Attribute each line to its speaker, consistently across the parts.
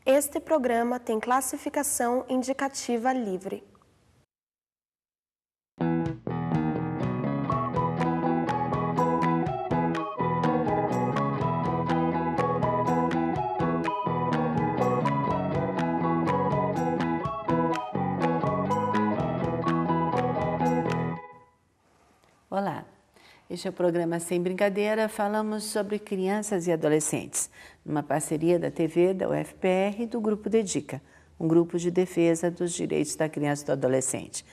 Speaker 1: Este programa tem classificação indicativa livre.
Speaker 2: Olá, este é o programa Sem Brincadeira. Falamos sobre crianças e adolescentes, numa parceria da TV, da UFPR e do Grupo Dedica, um grupo de defesa dos direitos da criança e do adolescente.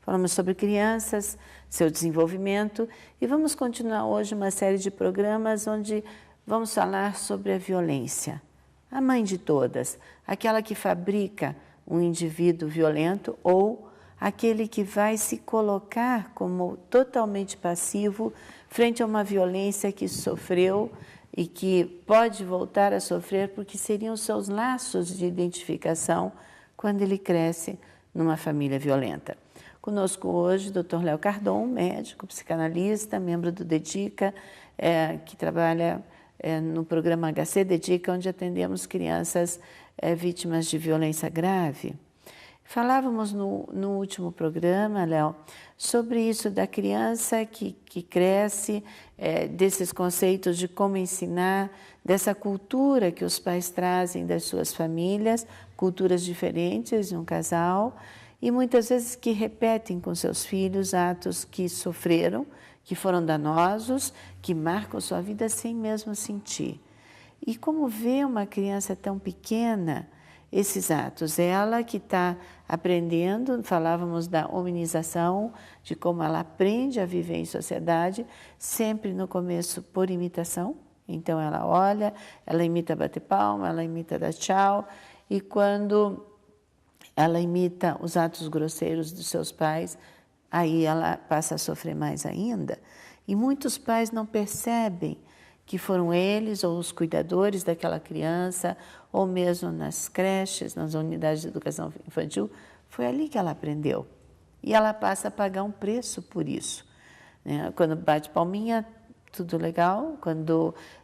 Speaker 2: Falamos sobre crianças, seu desenvolvimento e vamos continuar hoje uma série de programas onde vamos falar sobre a violência. A mãe de todas, aquela que fabrica um indivíduo violento ou aquele que vai se colocar como totalmente passivo frente a uma violência que sofreu e que pode voltar a sofrer porque seriam seus laços de identificação quando ele cresce numa família violenta. Conosco hoje o Dr. Léo Cardon, médico, psicanalista, membro do Dedica, que trabalha no programa HC Dedica, onde atendemos crianças vítimas de violência grave. Falávamos no último programa, Léo, sobre isso da criança que cresce, desses conceitos de como ensinar, dessa cultura que os pais trazem das suas famílias, culturas diferentes de um casal, e muitas vezes que repetem com seus filhos atos que sofreram, que foram danosos, que marcam sua vida sem mesmo sentir. E como ver uma criança tão pequena esses atos? Ela que está aprendendo, falávamos da hominização, de como ela aprende a viver em sociedade, sempre no começo por imitação. Então ela olha, ela imita bater palma, ela imita dar tchau, e quando ela imita os atos grosseiros dos seus pais, aí ela passa a sofrer mais ainda. E muitos pais não percebem que foram eles ou os cuidadores daquela criança, ou mesmo nas creches, nas unidades de educação infantil, foi ali que ela aprendeu. E ela passa a pagar um preço por isso, né? Quando bate palminha, tudo legal.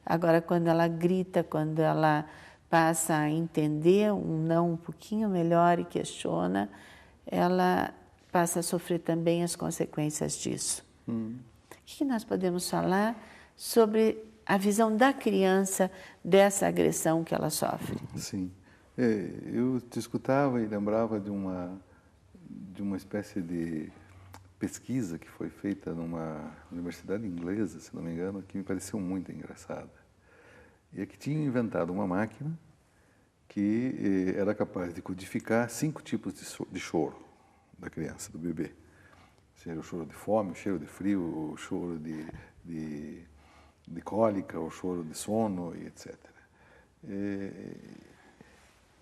Speaker 2: Agora, quando ela grita, quando ela passa a entender um não um pouquinho melhor e questiona, ela passa a sofrer também as consequências disso. O que nós podemos falar sobre a visão da criança dessa agressão que ela sofre?
Speaker 3: Sim. Eu te escutava e lembrava de uma espécie de pesquisa que foi feita numa universidade inglesa, se não me engano, que me pareceu muito engraçada. E é que tinham inventado uma máquina que era capaz de codificar 5 tipos de choro da criança, do bebê. Seja o choro de fome, o cheiro de frio, o choro de cólica, o choro de sono e etc.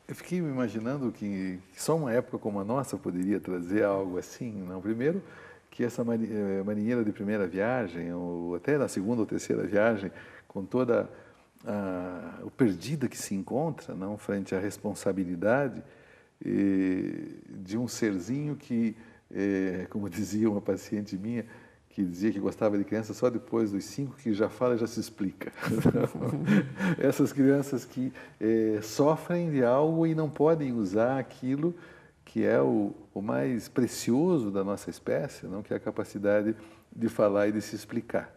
Speaker 3: Eu fiquei me imaginando que só uma época como a nossa poderia trazer algo assim. Não? Primeiro, que essa marinheira de primeira viagem, ou até na segunda ou terceira viagem, com toda o perdida que se encontra, não, frente à responsabilidade de um serzinho que, como dizia uma paciente minha, que dizia que gostava de criança só depois dos 5, que já fala e já se explica. Essas crianças que sofrem de algo e não podem usar aquilo que é o mais precioso da nossa espécie, não? Que é a capacidade de falar e de se explicar.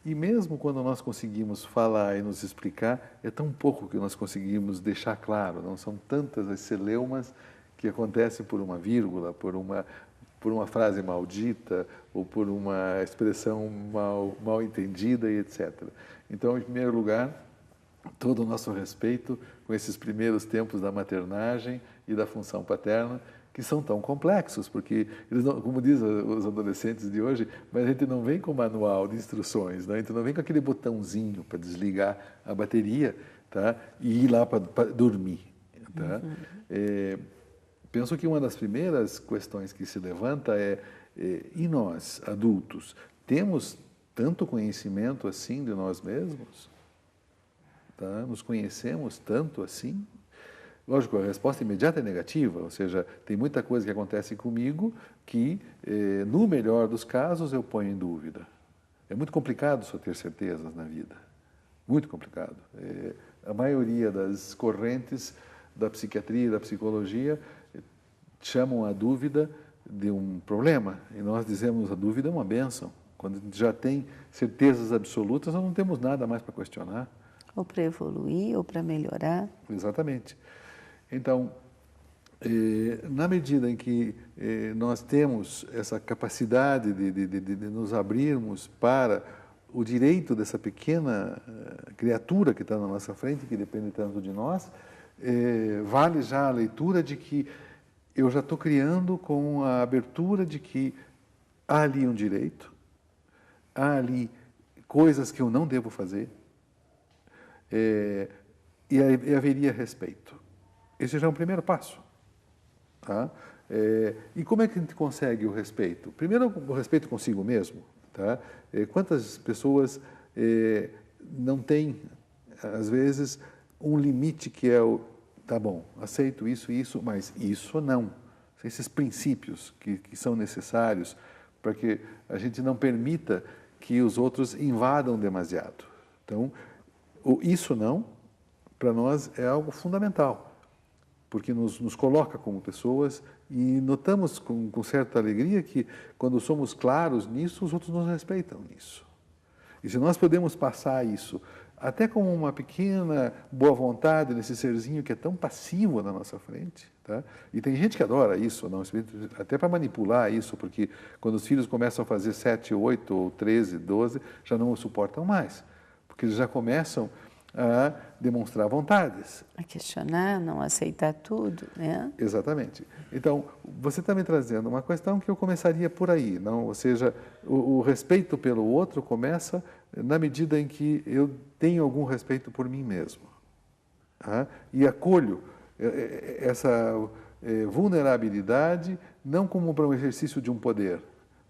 Speaker 3: E mesmo quando nós conseguimos falar e nos explicar, é tão pouco que nós conseguimos deixar claro, não são tantas as celeumas que acontecem por uma vírgula, por uma frase maldita ou por uma expressão mal entendida e etc. Então, em primeiro lugar, todo o nosso respeito com esses primeiros tempos da maternagem e da função paterna, que são tão complexos, porque, eles não, como dizem os adolescentes de hoje, mas a gente não vem com manual de instruções, né? A gente não vem com aquele botãozinho para desligar a bateria, tá? E ir lá para dormir. Tá? Penso que uma das primeiras questões que se levanta e nós, adultos, temos tanto conhecimento assim de nós mesmos? Tá? Nos conhecemos tanto assim? Lógico, a resposta imediata é negativa, ou seja, tem muita coisa que acontece comigo que, no melhor dos casos, eu ponho em dúvida. É muito complicado só ter certezas na vida, muito complicado. A maioria das correntes da psiquiatria e da psicologia chamam a dúvida de um problema, e nós dizemos a dúvida é uma bênção. Quando a gente já tem certezas absolutas, nós não temos nada mais para questionar.
Speaker 2: Ou para evoluir, ou para melhorar.
Speaker 3: Exatamente. Então, na medida em que nós temos essa capacidade de nos abrirmos para o direito dessa pequena criatura que está na nossa frente, que depende tanto de nós, vale já a leitura de que eu já estou criando com a abertura de que há ali um direito, há ali coisas que eu não devo fazer, e haveria respeito. Esse já é um primeiro passo. Tá? E como é que a gente consegue o respeito? Primeiro, o respeito consigo mesmo. Tá? Quantas pessoas não têm, às vezes, um limite que é o, tá bom, aceito isso, mas isso não. Esses princípios que são necessários para que a gente não permita que os outros invadam demasiado. Então, o isso não, para nós, é algo fundamental, porque nos coloca como pessoas e notamos com certa alegria que, quando somos claros nisso, os outros nos respeitam nisso. E se nós podemos passar isso, até como uma pequena boa vontade nesse serzinho que é tão passivo na nossa frente, tá? E tem gente que adora isso, não, até para manipular isso, porque quando os filhos começam a fazer 7, 8, ou 13, 12, já não o suportam mais, porque eles já começam a demonstrar vontades.
Speaker 2: A questionar, não aceitar tudo, né?
Speaker 3: Exatamente. Então, você está me trazendo uma questão que eu começaria por aí, não? Ou seja, o respeito pelo outro começa na medida em que eu tenho algum respeito por mim mesmo. Tá? E acolho essa vulnerabilidade não como para um exercício de um poder,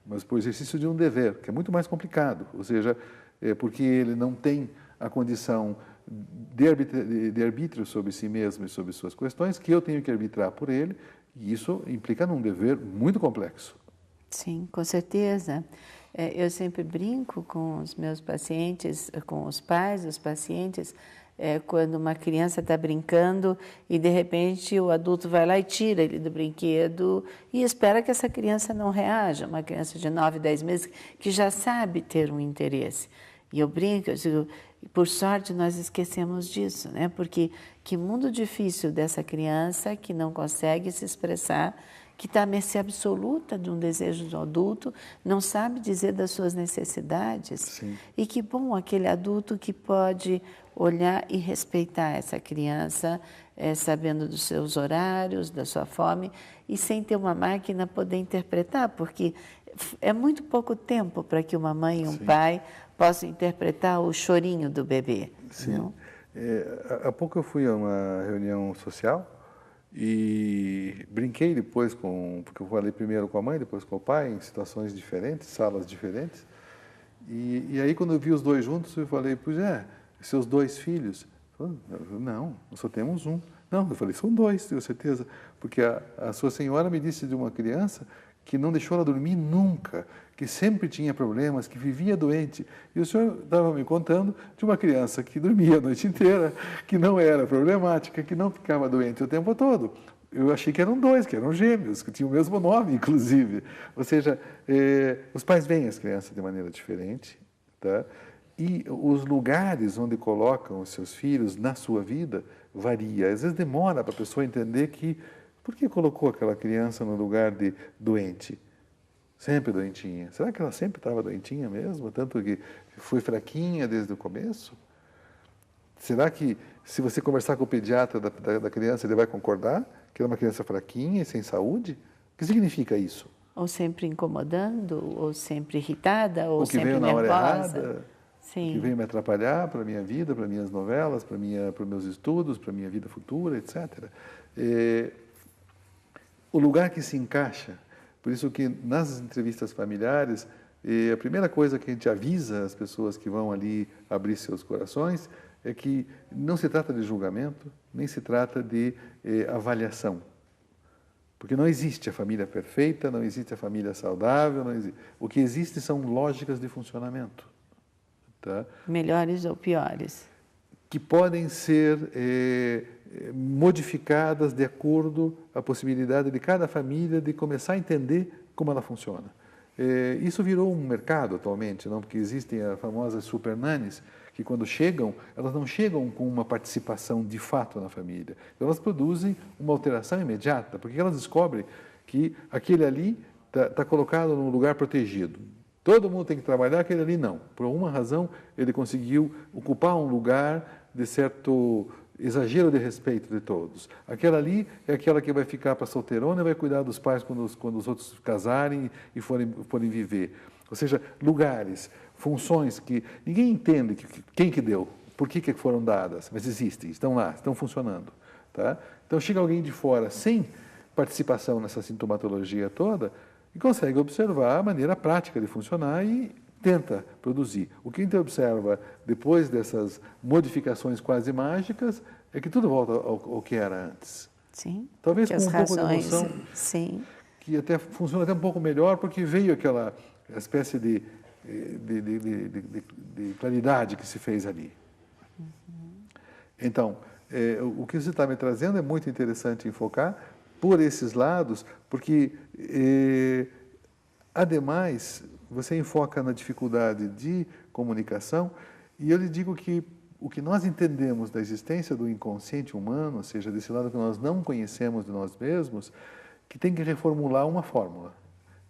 Speaker 3: mas para o exercício de um dever, que é muito mais complicado. Ou seja, porque ele não tem a condição de arbítrio sobre si mesmo e sobre suas questões, que eu tenho que arbitrar por ele, e isso implica num dever muito complexo.
Speaker 2: Sim, com certeza. Eu sempre brinco com os meus pacientes, com os pais dos pacientes, quando uma criança está brincando e, de repente, o adulto vai lá e tira ele do brinquedo e espera que essa criança não reaja, uma criança de 9, 10 meses que já sabe ter um interesse. E eu brinco, eu digo, por sorte nós esquecemos disso, né? Porque que mundo difícil dessa criança que não consegue se expressar, que está à mercê absoluta de um desejo do adulto, não sabe dizer das suas necessidades.
Speaker 3: Sim.
Speaker 2: E que bom aquele adulto que pode olhar e respeitar essa criança, sabendo dos seus horários, da sua fome, e sem ter uma máquina poder interpretar, porque é muito pouco tempo para que uma mãe e um pai possam interpretar o chorinho do bebê.
Speaker 3: Sim.
Speaker 2: Não?
Speaker 3: Há pouco eu fui a uma reunião social e brinquei depois porque eu falei primeiro com a mãe, depois com o pai, em situações diferentes, salas diferentes. E aí, quando eu vi os dois juntos, eu falei, pois seus 2 filhos? Não, nós só temos um. Não, eu falei, são 2, tenho certeza, porque a sua senhora me disse de uma criança que não deixou ela dormir nunca, que sempre tinha problemas, que vivia doente. E o senhor estava me contando de uma criança que dormia a noite inteira, que não era problemática, que não ficava doente o tempo todo. Eu achei que eram 2, que eram gêmeos, que tinham o mesmo nome, inclusive. Ou seja, os pais veem as crianças de maneira diferente, tá? E os lugares onde colocam os seus filhos na sua vida varia. Às vezes demora para a pessoa entender que por que colocou aquela criança no lugar de doente? Sempre doentinha. Será que ela sempre estava doentinha mesmo? Tanto que foi fraquinha desde o começo? Será que, se você conversar com o pediatra da criança, ele vai concordar que ela é uma criança fraquinha e sem saúde? O que significa isso?
Speaker 2: Ou sempre incomodando, ou sempre irritada, ou sempre
Speaker 3: veio na
Speaker 2: nervosa.
Speaker 3: hora errada,
Speaker 2: Sim.
Speaker 3: o que veio me atrapalhar para a minha vida, para minhas novelas, para os meus estudos, para a minha vida futura, etc. O lugar que se encaixa. Por isso que nas entrevistas familiares, a primeira coisa que a gente avisa as pessoas que vão ali abrir seus corações é que não se trata de julgamento, nem se trata de avaliação. Porque não existe a família perfeita, não existe a família saudável, não existe. O que existe são lógicas de funcionamento. Tá?
Speaker 2: Melhores ou piores.
Speaker 3: que podem ser modificadas de acordo com a possibilidade de cada família de começar a entender como ela funciona. Isso virou um mercado atualmente, não? Porque existem as famosas super nannies, que quando chegam, elas não chegam com uma participação de fato na família. Então, elas produzem uma alteração imediata, porque elas descobrem que aquele ali está colocado num lugar protegido. Todo mundo tem que trabalhar, aquele ali não. Por alguma razão, ele conseguiu ocupar um lugar de certo exagero de respeito de todos. Aquela ali é aquela que vai ficar para solteirona e vai cuidar dos pais quando os outros casarem e forem viver. Ou seja, lugares, funções que ninguém entende quem que deu, por que foram dadas, mas existem, estão lá, estão funcionando. Tá? Então, chega alguém de fora sem participação nessa sintomatologia toda e consegue observar a maneira prática de funcionar e tenta produzir. O que a gente observa depois dessas modificações quase mágicas é que tudo volta ao que era antes.
Speaker 2: Sim.
Speaker 3: Talvez com um pouco de emoção,
Speaker 2: sim,
Speaker 3: que até funciona até um pouco melhor, porque veio aquela espécie de claridade que se fez ali. Então, o que você está me trazendo é muito interessante enfocar por esses lados, porque, ademais, você enfoca na dificuldade de comunicação, e eu lhe digo que o que nós entendemos da existência do inconsciente humano, ou seja, desse lado que nós não conhecemos de nós mesmos, que tem que reformular uma fórmula.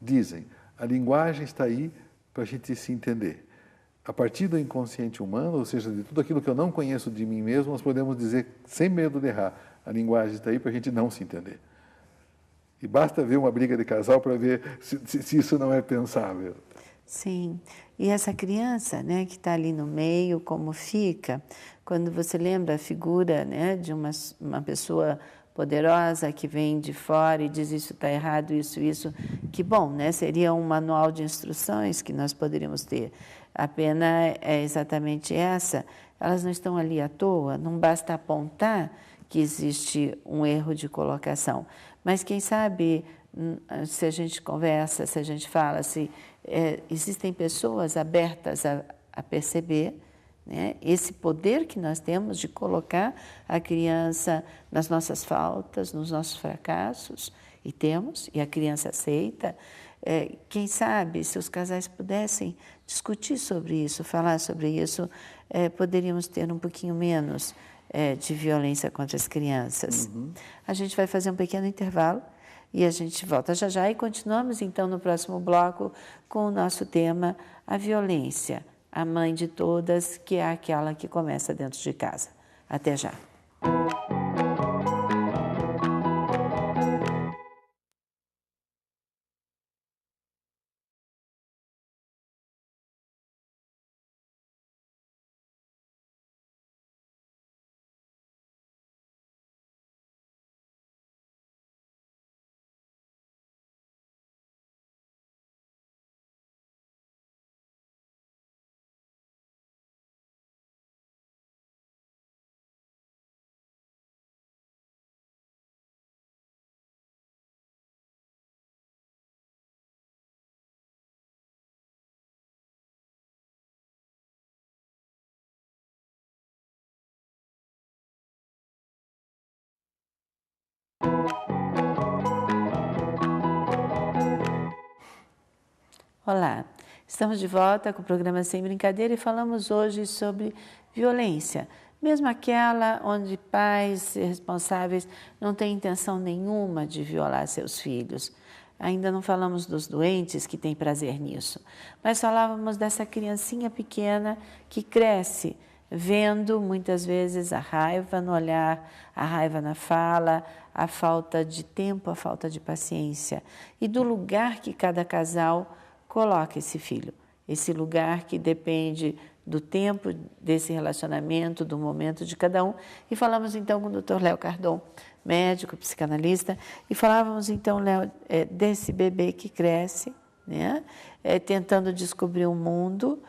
Speaker 3: Dizem, a linguagem está aí para a gente se entender. A partir do inconsciente humano, ou seja, de tudo aquilo que eu não conheço de mim mesmo, nós podemos dizer, sem medo de errar, a linguagem está aí para a gente não se entender. E basta ver uma briga de casal para ver se isso não é pensável.
Speaker 2: Sim. E essa criança, né, que está ali no meio, como fica, quando você lembra a figura, né, de uma pessoa poderosa que vem de fora e diz isso está errado, isso, que bom, né, seria um manual de instruções que nós poderíamos ter. A pena é exatamente essa, elas não estão ali à toa, não basta apontar que existe um erro de colocação. Mas quem sabe, se a gente conversa, se a gente fala, se existem pessoas abertas a perceber, né, esse poder que nós temos de colocar a criança nas nossas faltas, nos nossos fracassos, e temos, e a criança aceita. Quem sabe, se os casais pudessem discutir sobre isso, falar sobre isso, poderíamos ter um pouquinho menos de violência contra as crianças. Uhum. A gente vai fazer um pequeno intervalo e a gente volta já já e continuamos então no próximo bloco com o nosso tema, a violência, a mãe de todas, que é aquela que começa dentro de casa. Até já. Olá, estamos de volta com o programa Sem Brincadeira e falamos hoje sobre violência, mesmo aquela onde pais responsáveis não têm intenção nenhuma de violar seus filhos. Ainda não falamos dos doentes que têm prazer nisso, mas falávamos dessa criancinha pequena que cresce vendo muitas vezes a raiva no olhar, a raiva na fala, a falta de tempo, a falta de paciência e do lugar que cada casal coloca esse filho, esse lugar que depende do tempo desse relacionamento, do momento de cada um. E falamos então com o Dr. Léo Cardon, médico, psicanalista, e falávamos então, Léo, desse bebê que cresce, né, tentando descobrir o mundo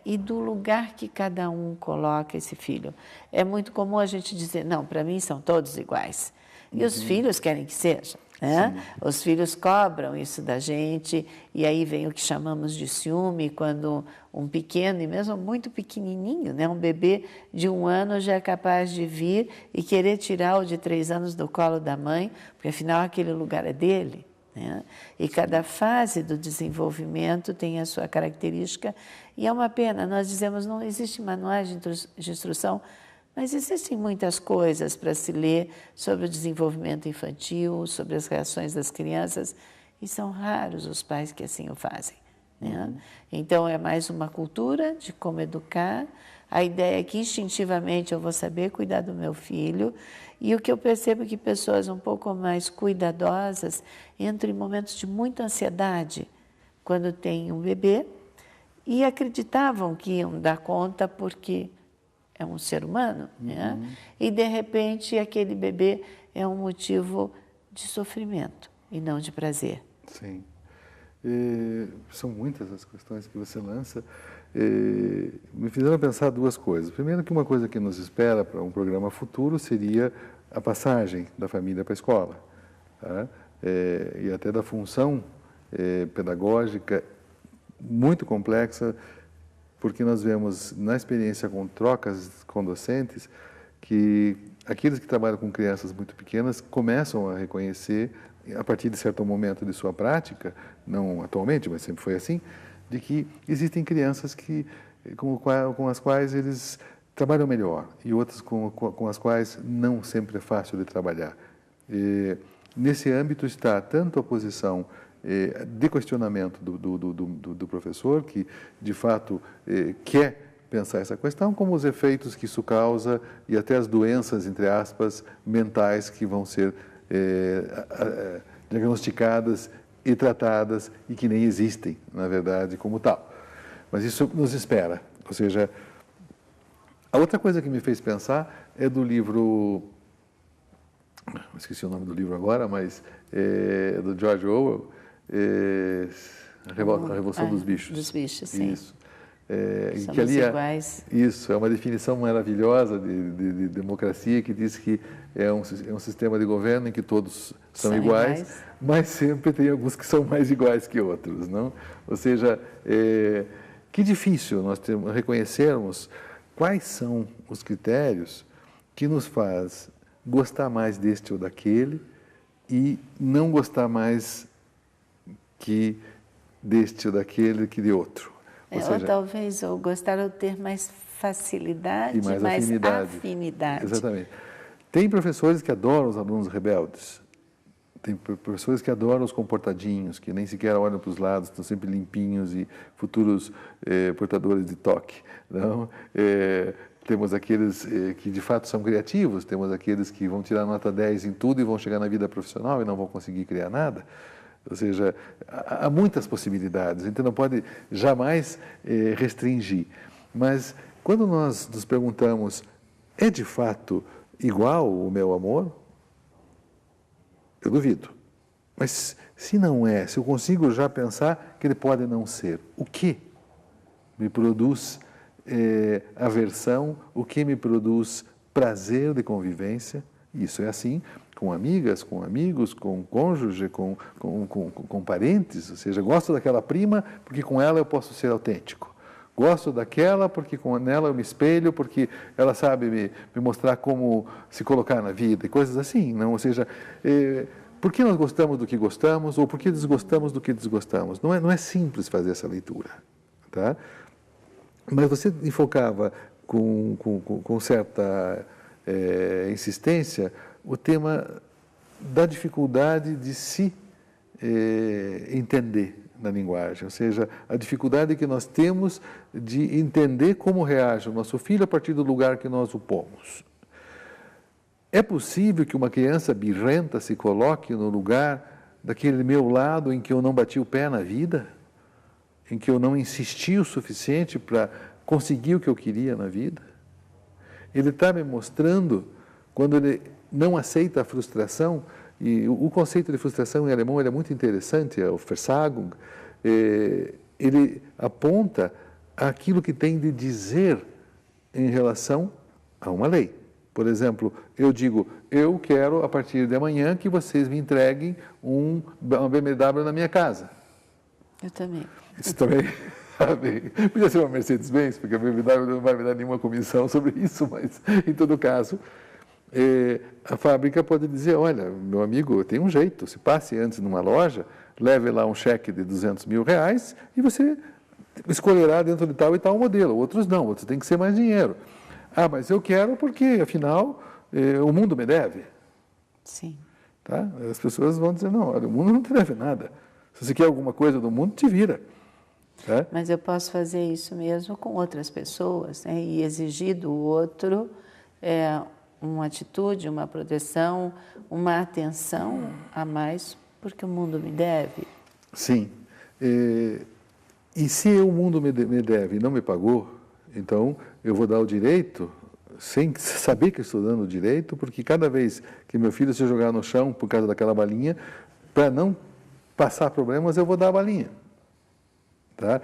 Speaker 2: e do lugar que cada um coloca esse filho. É muito comum a gente dizer, não, para mim são todos iguais. E os filhos querem que seja. né? Os filhos cobram isso da gente, e aí vem o que chamamos de ciúme, quando um pequeno, e mesmo muito pequenininho, né? Um bebê de 1 ano já é capaz de vir e querer tirar o de 3 anos do colo da mãe, porque afinal aquele lugar é dele. Né? E cada fase do desenvolvimento tem a sua característica, e é uma pena, nós dizemos, não existe manuais de instrução, mas existem muitas coisas para se ler sobre o desenvolvimento infantil, sobre as reações das crianças, e são raros os pais que assim o fazem. Né? Então, é mais uma cultura de como educar. A ideia é que, instintivamente, eu vou saber cuidar do meu filho, e o que eu percebo é que pessoas um pouco mais cuidadosas entram em momentos de muita ansiedade quando têm um bebê e acreditavam que iam dar conta porque é um ser humano, né? E, de repente, aquele bebê é um motivo de sofrimento e não de prazer.
Speaker 3: Sim. São muitas as questões que você lança. Me fizeram pensar 2 coisas. Primeiro, que uma coisa que nos espera para um programa futuro seria a passagem da família para a escola. Tá? E até da função pedagógica muito complexa, porque nós vemos na experiência com trocas com docentes que aqueles que trabalham com crianças muito pequenas começam a reconhecer, a partir de certo momento de sua prática, não atualmente, mas sempre foi assim, de que existem crianças com as quais eles trabalham melhor e outras com as quais não sempre é fácil de trabalhar. Nesse âmbito está tanto a posição de questionamento do professor, que de fato quer pensar essa questão, como os efeitos que isso causa e até as doenças, entre aspas, mentais que vão ser diagnosticadas e tratadas e que nem existem, na verdade, como tal. Mas isso nos espera. Ou seja, a outra coisa que me fez pensar é do livro, esqueci o nome do livro agora, mas é do George Orwell, A Revolução dos Bichos.
Speaker 2: Dos bichos, sim.
Speaker 3: Isso.
Speaker 2: Somos
Speaker 3: que ali
Speaker 2: iguais.
Speaker 3: Isso, é uma definição maravilhosa de democracia que diz que é um sistema de governo em que todos são iguais, mas sempre tem alguns que são mais iguais que outros, não? Ou seja, que difícil nós reconhecermos quais são os critérios que nos faz gostar mais deste ou daquele e não gostar mais que deste ou daquele que de outro.
Speaker 2: Ou talvez ou gostar ou ter mais facilidade,
Speaker 3: e mais
Speaker 2: afinidade.
Speaker 3: Exatamente. Tem professores que adoram os alunos rebeldes. Tem professores que adoram os comportadinhos, que nem sequer olham para os lados, estão sempre limpinhos e futuros portadores de toque. Não? Temos aqueles que de fato são criativos, temos aqueles que vão tirar nota 10 em tudo e vão chegar na vida profissional e não vão conseguir criar nada. Ou seja, há muitas possibilidades, então não pode jamais restringir. Mas quando nós nos perguntamos, é de fato igual o meu amor? Eu duvido. Mas se não é, se eu consigo já pensar que ele pode não ser, o que me produz aversão, o que me produz prazer de convivência? Isso é assim com amigas, com amigos, com cônjuge, com parentes. Ou seja, gosto daquela prima porque com ela eu posso ser autêntico. Gosto daquela porque com ela eu me espelho, porque ela sabe me mostrar como se colocar na vida e coisas assim. Não? Ou seja, por que nós gostamos do que gostamos ou por que desgostamos do que desgostamos? Não é simples fazer essa leitura. Tá? Mas você enfocava com certa insistência o tema da dificuldade de se entender na linguagem, ou seja, a dificuldade que nós temos de entender como reage o nosso filho a partir do lugar que nós o pomos. É possível que uma criança birrenta se coloque no lugar daquele meu lado em que eu não bati o pé na vida? Em que eu não insisti o suficiente para conseguir o que eu queria na vida? Ele está me mostrando, quando ele não aceita a frustração, e o conceito de frustração em alemão é muito interessante, é o Versagung, ele aponta aquilo que tem de dizer em relação a uma lei. Por exemplo, eu digo, eu quero a partir de amanhã que vocês me entreguem uma BMW na minha casa.
Speaker 2: Eu também.
Speaker 3: Isso também, sabe? Podia ser uma Mercedes-Benz, porque a BMW não vai me dar nenhuma comissão sobre isso, mas, em todo caso, a fábrica pode dizer, olha, meu amigo, tem um jeito, se passe antes numa loja, leve lá um cheque de R$200 mil e você escolherá dentro de tal e tal modelo. Outros não, outros tem que ser mais dinheiro. Ah, mas eu quero porque, afinal, o mundo me deve.
Speaker 2: Sim.
Speaker 3: Tá? As pessoas vão dizer, não, olha, o mundo não te deve nada. Se você quer alguma coisa do mundo, te vira. Tá?
Speaker 2: Mas eu posso fazer isso mesmo com outras pessoas, né? E exigir do outro uma atitude, uma proteção, uma atenção a mais, porque o mundo me deve.
Speaker 3: Sim. E se o mundo me deve e não me pagou, então eu vou dar o direito, sem saber que estou dando o direito, porque cada vez que meu filho se jogar no chão por causa daquela balinha, para não passar problemas, eu vou dar a balinha. Tá?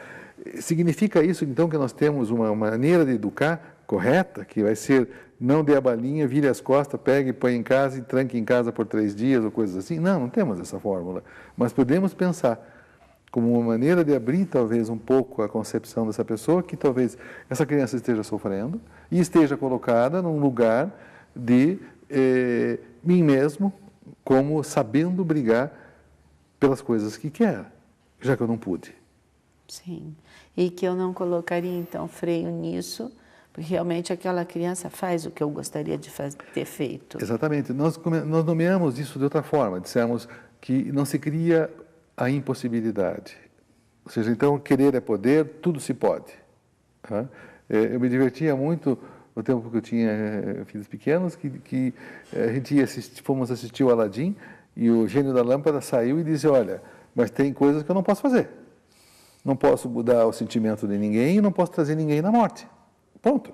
Speaker 3: Significa isso, então, que nós temos uma maneira de educar correta, que vai ser não dê a balinha, vire as costas, pegue, põe em casa e tranque em casa por 3 dias ou coisas assim? Não, não temos essa fórmula. Mas podemos pensar como uma maneira de abrir, talvez, um pouco a concepção dessa pessoa, que talvez essa criança esteja sofrendo e esteja colocada num lugar de mim mesmo, como sabendo brigar pelas coisas que quer, já que eu não pude.
Speaker 2: Sim. E que eu não colocaria, então, freio nisso, porque realmente aquela criança faz o que eu gostaria de ter feito.
Speaker 3: Exatamente. Nós nomeamos isso de outra forma. Dissemos que não se cria a impossibilidade. Ou seja, então, querer é poder, tudo se pode. Tá? Eu me divertia muito no tempo que eu tinha filhos pequenos, que a gente fomos assistir o Aladim e o gênio da lâmpada saiu e disse, olha, mas tem coisas que eu não posso fazer. Não posso mudar o sentimento de ninguém e não posso trazer ninguém na morte. Ponto.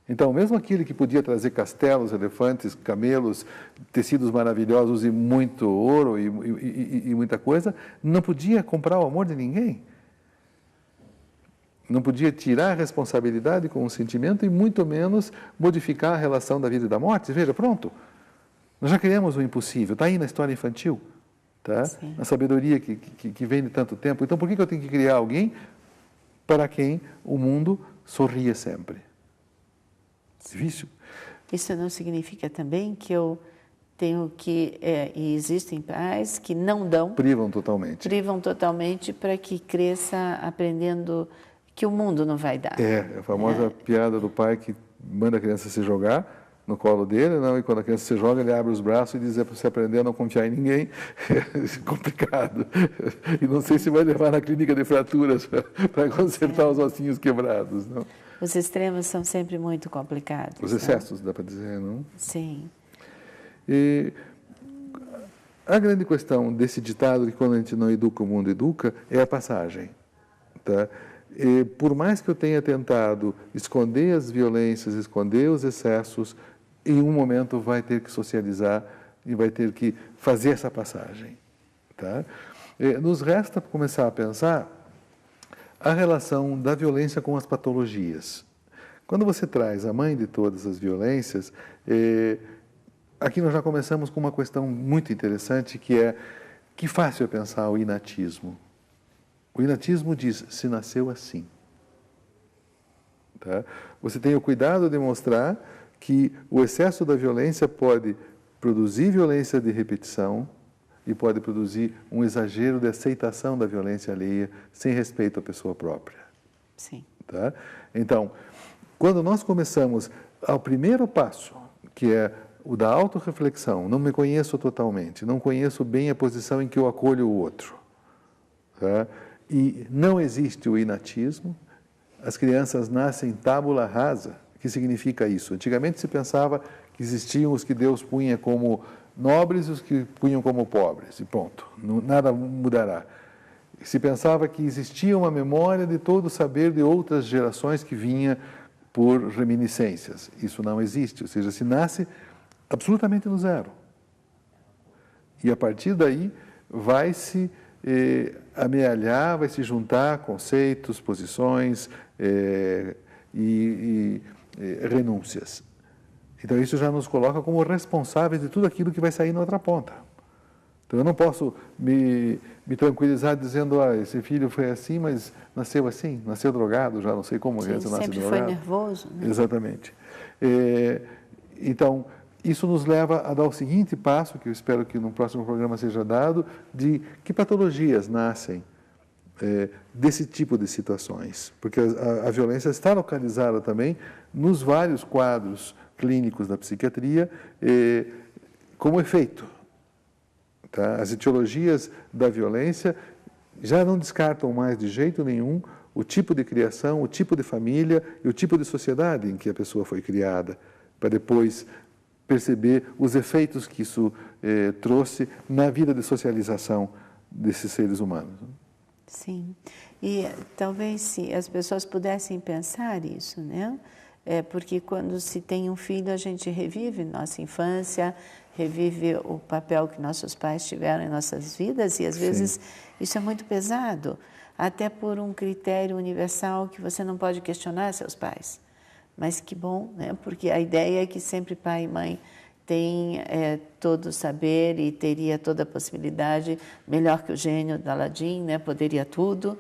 Speaker 3: Então, mesmo aquele que podia trazer castelos, elefantes, camelos, tecidos maravilhosos e muito ouro e muita coisa, não podia comprar o amor de ninguém. Não podia tirar a responsabilidade com o sentimento e muito menos modificar a relação da vida e da morte. Veja, pronto. Nós já criamos o impossível. Está aí na história infantil. Tá? A sabedoria que vem de tanto tempo. Então, por que eu tenho que criar alguém para quem o mundo sorria sempre? Difícil.
Speaker 2: Isso não significa também que eu tenho que... e existem pais que não dão...
Speaker 3: Privam totalmente.
Speaker 2: Privam totalmente para que cresça aprendendo que o mundo não vai dar.
Speaker 3: A famosa piada do pai que manda a criança se jogar no colo dele, não, e quando a criança se joga, ele abre os braços e diz, para você aprender a não confiar em ninguém. É complicado. E não sei se vai levar na clínica de fraturas para consertar os ossinhos quebrados. Não?
Speaker 2: Os extremos são sempre muito complicados.
Speaker 3: Os excessos, dá para dizer, não?
Speaker 2: Sim.
Speaker 3: E a grande questão desse ditado, que quando a gente não educa, o mundo educa, é a passagem. Tá? E por mais que eu tenha tentado esconder as violências, esconder os excessos, em um momento vai ter que socializar e vai ter que fazer essa passagem. Tá? Nos resta começar a pensar a relação da violência com as patologias. Quando você traz a mãe de todas as violências, aqui nós já começamos com uma questão muito interessante, que é, que fácil é pensar o inatismo. O inatismo diz, se nasceu assim. Tá? Você tem o cuidado de mostrar que o excesso da violência pode produzir violência de repetição e pode produzir um exagero de aceitação da violência alheia sem respeito à pessoa própria.
Speaker 2: Sim.
Speaker 3: Tá? Então, quando nós começamos ao primeiro passo, que é o da autorreflexão, não me conheço totalmente, não conheço bem a posição em que eu acolho o outro. Tá? E não existe o inatismo, as crianças nascem tábula rasa. O que significa isso? Antigamente se pensava que existiam os que Deus punha como nobres e os que punham como pobres, e ponto. Nada mudará. Se pensava que existia uma memória de todo o saber de outras gerações que vinha por reminiscências. Isso não existe, ou seja, se nasce absolutamente no zero. E a partir daí vai-se amealhar, vai se juntar conceitos, posições e renúncias. Então, isso já nos coloca como responsáveis de tudo aquilo que vai sair na outra ponta. Então, eu não posso me tranquilizar dizendo, esse filho foi assim, mas nasceu assim, nasceu drogado, já não sei como
Speaker 2: Sim,
Speaker 3: nasce drogado.
Speaker 2: sempre foi nervoso. Né?
Speaker 3: Exatamente. Então, isso nos leva a dar o seguinte passo, que eu espero que no próximo programa seja dado, de que patologias nascem desse tipo de situações. Porque a violência está localizada também nos vários quadros clínicos da psiquiatria como efeito. Tá? As etiologias da violência já não descartam mais de jeito nenhum o tipo de criação, o tipo de família e o tipo de sociedade em que a pessoa foi criada, para depois perceber os efeitos que isso trouxe na vida de socialização desses seres humanos.
Speaker 2: Sim, e talvez se as pessoas pudessem pensar isso, né? Porque quando se tem um filho, a gente revive nossa infância, revive o papel que nossos pais tiveram em nossas vidas e às vezes isso é muito pesado, até por um critério universal que você não pode questionar seus pais. Mas que bom, né? Porque a ideia é que sempre pai e mãe tem todo o saber e teria toda a possibilidade, melhor que o gênio da Aladim, né? Poderia tudo,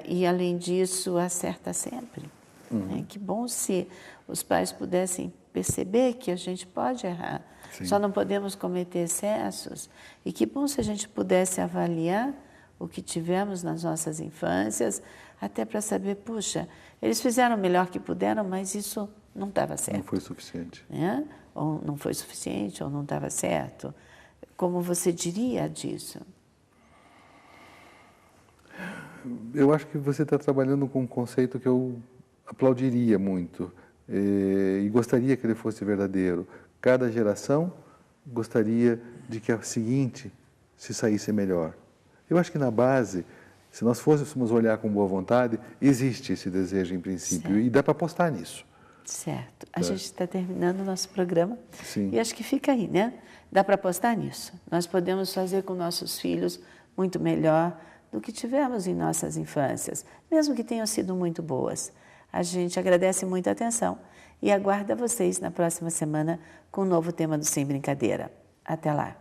Speaker 2: e além disso acerta sempre. Né? Que bom se os pais pudessem perceber que a gente pode errar, só não podemos cometer excessos, e que bom se a gente pudesse avaliar o que tivemos nas nossas infâncias, até para saber, puxa, eles fizeram o melhor que puderam, mas isso não estava certo.
Speaker 3: Não foi suficiente.
Speaker 2: Né? Ou não foi suficiente, ou não estava certo. Como você diria disso?
Speaker 3: Eu acho que você está trabalhando com um conceito que eu aplaudiria muito e gostaria que ele fosse verdadeiro. Cada geração gostaria de que a seguinte se saísse melhor. Eu acho que na base, se nós fôssemos olhar com boa vontade, existe esse desejo em princípio e dá para apostar nisso.
Speaker 2: Certo. A gente está terminando o nosso programa.
Speaker 3: Sim.
Speaker 2: E acho que fica aí, né? Dá para apostar nisso. Nós podemos fazer com nossos filhos muito melhor do que tivemos em nossas infâncias, mesmo que tenham sido muito boas. A gente agradece muito a atenção e aguarda vocês na próxima semana com um novo tema do Sem Brincadeira. Até lá!